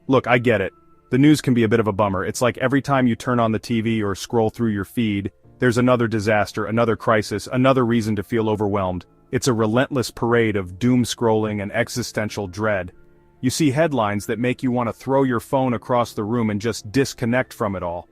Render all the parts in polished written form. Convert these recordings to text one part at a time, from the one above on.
Look, I get it. The news can be a bit of a bummer. It's like every time you turn on the TV or scroll through your feed, there's another disaster, another crisis, another reason to feel overwhelmed. It's a relentless parade of doom scrolling and existential dread. You see headlines that make you want to throw your phone across the room and just disconnect from it all.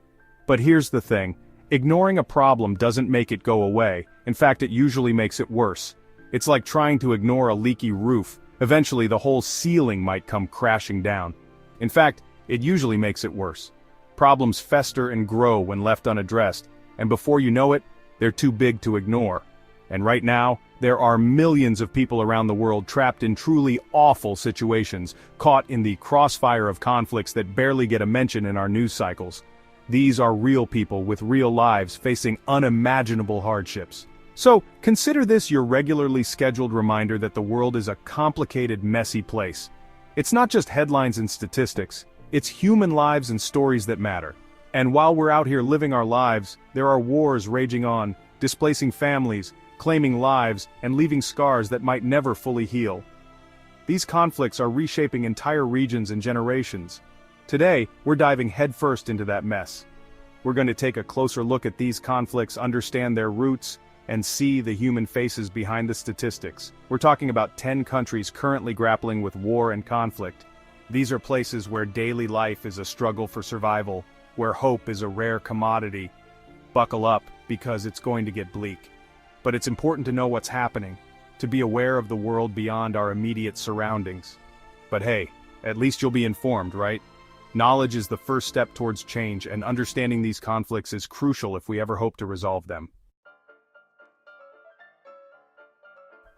But here's the thing. Ignoring a problem doesn't make it go away. In fact, it usually makes it worse. It's like trying to ignore a leaky roof. Eventually, the whole ceiling might come crashing down. In fact, it usually makes it worse. Problems fester and grow when left unaddressed, and before you know it, they're too big to ignore. And right now, there are millions of people around the world trapped in truly awful situations, caught in the crossfire of conflicts that barely get a mention in our news cycles. These are real people with real lives facing unimaginable hardships. So, consider this your regularly scheduled reminder that the world is a complicated, messy place. It's not just headlines and statistics, it's human lives and stories that matter. And while we're out here living our lives, there are wars raging on, displacing families, claiming lives, and leaving scars that might never fully heal. These conflicts are reshaping entire regions and generations. Today, we're diving headfirst into that mess. We're going to take a closer look at these conflicts, understand their roots, and see the human faces behind the statistics. We're talking about 10 countries currently grappling with war and conflict. These are places where daily life is a struggle for survival, where hope is a rare commodity. Buckle up, because it's going to get bleak. But it's important to know what's happening, to be aware of the world beyond our immediate surroundings. But hey, at least you'll be informed, right? Knowledge is the first step towards change, and understanding these conflicts is crucial if we ever hope to resolve them.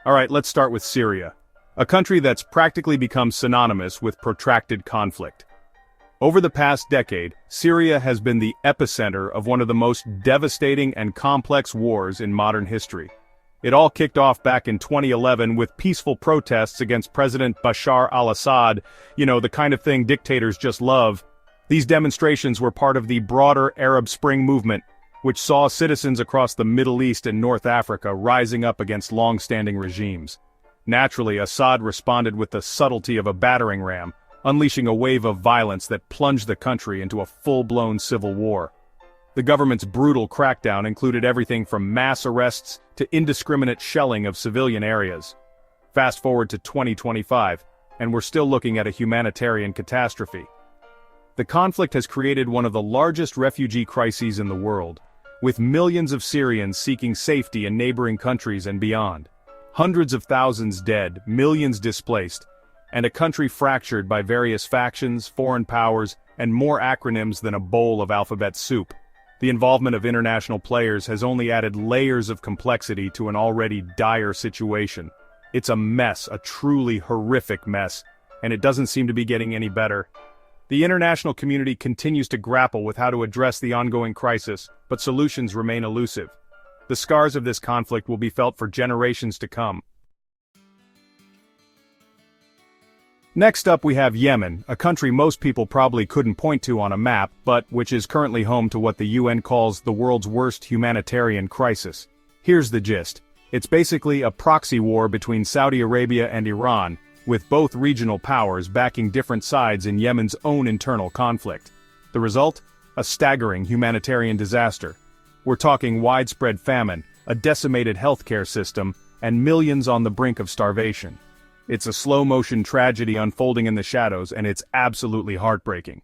Alright, let's start with Syria, a country that's practically become synonymous with protracted conflict. Over the past decade, Syria has been the epicenter of one of the most devastating and complex wars in modern history. It all kicked off back in 2011 with peaceful protests against President Bashar al-Assad, the kind of thing dictators just love. These demonstrations were part of the broader Arab Spring movement, which saw citizens across the Middle East and North Africa rising up against long-standing regimes. Naturally, Assad responded with the subtlety of a battering ram, unleashing a wave of violence that plunged the country into a full-blown civil war. The government's brutal crackdown included everything from mass arrests to indiscriminate shelling of civilian areas. Fast forward to 2025, and we're still looking at a humanitarian catastrophe. The conflict has created one of the largest refugee crises in the world, with millions of Syrians seeking safety in neighboring countries and beyond. Hundreds of thousands dead, millions displaced, and a country fractured by various factions, foreign powers, and more acronyms than a bowl of alphabet soup. The involvement of international players has only added layers of complexity to an already dire situation. It's a mess, a truly horrific mess, and it doesn't seem to be getting any better. The international community continues to grapple with how to address the ongoing crisis, but solutions remain elusive. The scars of this conflict will be felt for generations to come. Next up we have Yemen, a country most people probably couldn't point to on a map, but which is currently home to what the UN calls the world's worst humanitarian crisis. Here's the gist. It's basically a proxy war between Saudi Arabia and Iran, with both regional powers backing different sides in Yemen's own internal conflict. The result? A staggering humanitarian disaster. We're talking widespread famine, a decimated healthcare system, and millions on the brink of starvation. It's a slow-motion tragedy unfolding in the shadows, and it's absolutely heartbreaking.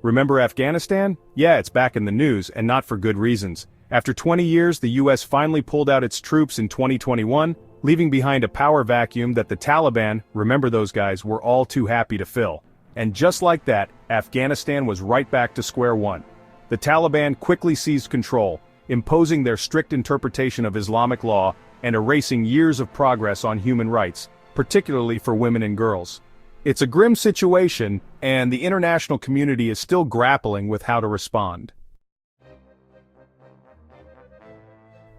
Remember Afghanistan? Yeah, it's back in the news, and not for good reasons. After 20 years, the US finally pulled out its troops in 2021, leaving behind a power vacuum that the Taliban, remember those guys, were all too happy to fill. And just like that, Afghanistan was right back to square one. The Taliban quickly seized control, imposing their strict interpretation of Islamic law and erasing years of progress on human rights, particularly for women and girls. It's a grim situation, and the international community is still grappling with how to respond.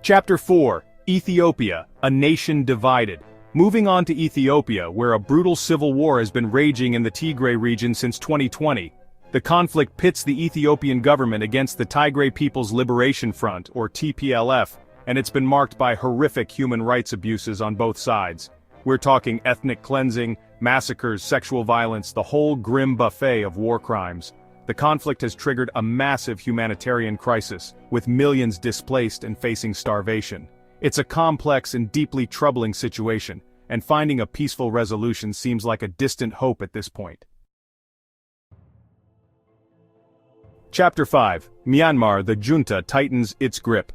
Chapter 4: Ethiopia, a nation divided. Moving on to Ethiopia, where a brutal civil war has been raging in the Tigray region since 2020. The conflict pits the Ethiopian government against the Tigray People's Liberation Front, or TPLF, and it's been marked by horrific human rights abuses on both sides. We're talking ethnic cleansing, massacres, sexual violence, the whole grim buffet of war crimes. The conflict has triggered a massive humanitarian crisis, with millions displaced and facing starvation. It's a complex and deeply troubling situation, and finding a peaceful resolution seems like a distant hope at this point. Chapter 5. Myanmar, the junta tightens its grip.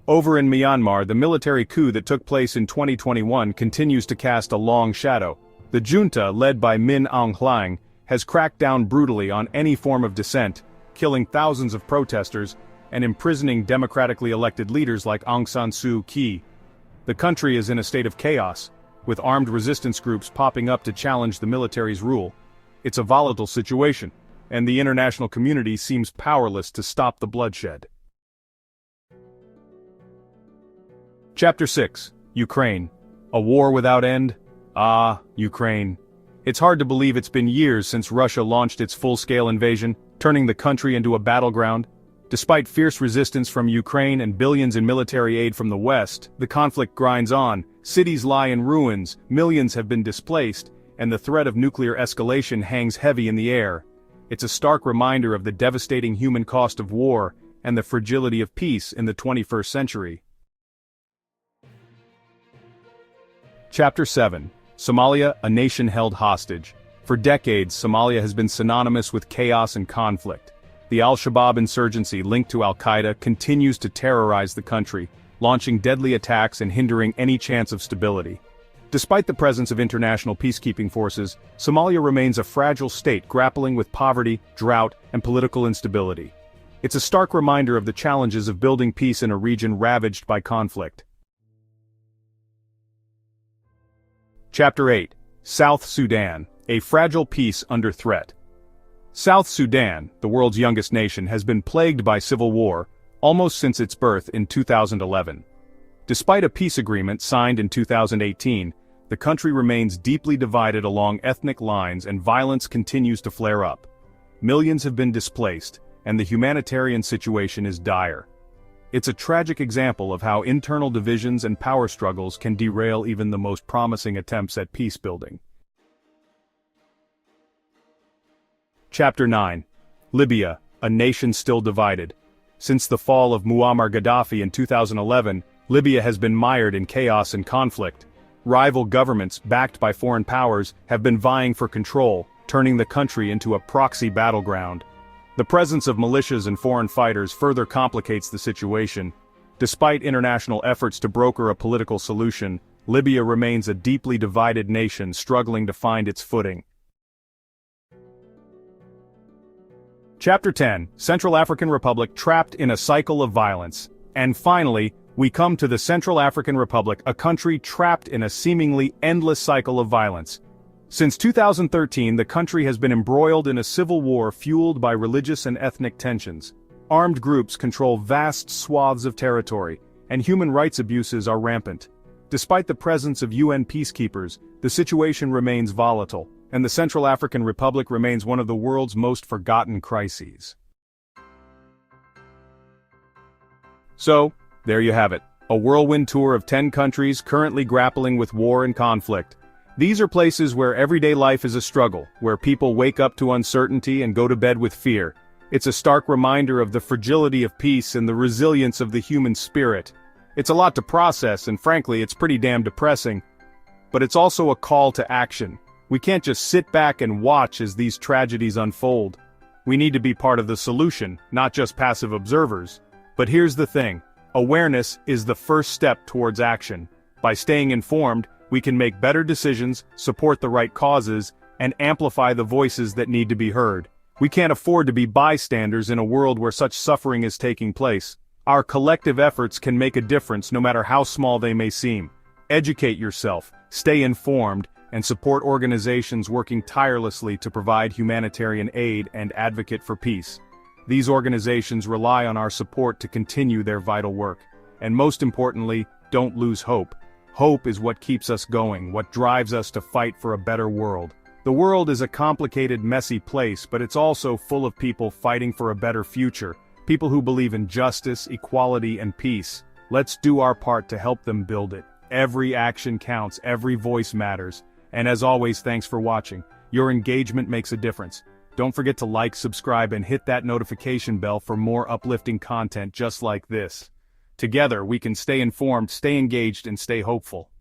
Over in Myanmar, the military coup that took place in 2021 continues to cast a long shadow. The junta, led by Min Aung Hlaing, has cracked down brutally on any form of dissent, killing thousands of protesters and imprisoning democratically elected leaders like Aung San Suu Kyi. The country is in a state of chaos, with armed resistance groups popping up to challenge the military's rule. It's a volatile situation, and the international community seems powerless to stop the bloodshed. Chapter 6. Ukraine. A war without end? Ah, Ukraine. It's hard to believe it's been years since Russia launched its full-scale invasion, turning the country into a battleground. Despite fierce resistance from Ukraine and billions in military aid from the West, the conflict grinds on, cities lie in ruins, millions have been displaced, and the threat of nuclear escalation hangs heavy in the air. It's a stark reminder of the devastating human cost of war and the fragility of peace in the 21st century. Chapter 7. Somalia, a nation held hostage. For decades, Somalia has been synonymous with chaos and conflict. The Al-Shabaab insurgency linked to Al-Qaeda continues to terrorize the country, launching deadly attacks and hindering any chance of stability. Despite the presence of international peacekeeping forces, Somalia remains a fragile state grappling with poverty, drought, and political instability. It's a stark reminder of the challenges of building peace in a region ravaged by conflict. Chapter 8. South Sudan, a fragile peace under threat. South Sudan, the world's youngest nation, has been plagued by civil war, almost since its birth in 2011. Despite a peace agreement signed in 2018, the country remains deeply divided along ethnic lines and violence continues to flare up. Millions have been displaced, and the humanitarian situation is dire. It's a tragic example of how internal divisions and power struggles can derail even the most promising attempts at peace building. Chapter 9. Libya, a nation still divided. Since the fall of Muammar Gaddafi in 2011, Libya has been mired in chaos and conflict. Rival governments, backed by foreign powers, have been vying for control, turning the country into a proxy battleground. The presence of militias and foreign fighters further complicates the situation. Despite international efforts to broker a political solution, Libya remains a deeply divided nation struggling to find its footing. Chapter 10. Central African Republic trapped in a cycle of violence. And finally, we come to the Central African Republic, a country trapped in a seemingly endless cycle of violence. Since 2013, the country has been embroiled in a civil war fueled by religious and ethnic tensions. Armed groups control vast swaths of territory, and human rights abuses are rampant. Despite the presence of UN peacekeepers, the situation remains volatile, and the Central African Republic remains one of the world's most forgotten crises. So, there you have it, a whirlwind tour of 10 countries currently grappling with war and conflict. These are places where everyday life is a struggle, where people wake up to uncertainty and go to bed with fear. It's a stark reminder of the fragility of peace and the resilience of the human spirit. It's a lot to process, and frankly, it's pretty damn depressing. But it's also a call to action. We can't just sit back and watch as these tragedies unfold. We need to be part of the solution, not just passive observers. But here's the thing. Awareness is the first step towards action. By staying informed, we can make better decisions, support the right causes, and amplify the voices that need to be heard. We can't afford to be bystanders in a world where such suffering is taking place. Our collective efforts can make a difference no matter how small they may seem. Educate yourself, stay informed, and support organizations working tirelessly to provide humanitarian aid and advocate for peace. These organizations rely on our support to continue their vital work. And most importantly, don't lose hope. Hope is what keeps us going, what drives us to fight for a better world. The world is a complicated, messy place, but it's also full of people fighting for a better future, people who believe in justice, equality, and peace. Let's do our part to help them build it. Every action counts, every voice matters. And as always, thanks for watching. Your engagement makes a difference. Don't forget to like, subscribe, and hit that notification bell for more uplifting content just like this. Together, we can stay informed, stay engaged, and stay hopeful.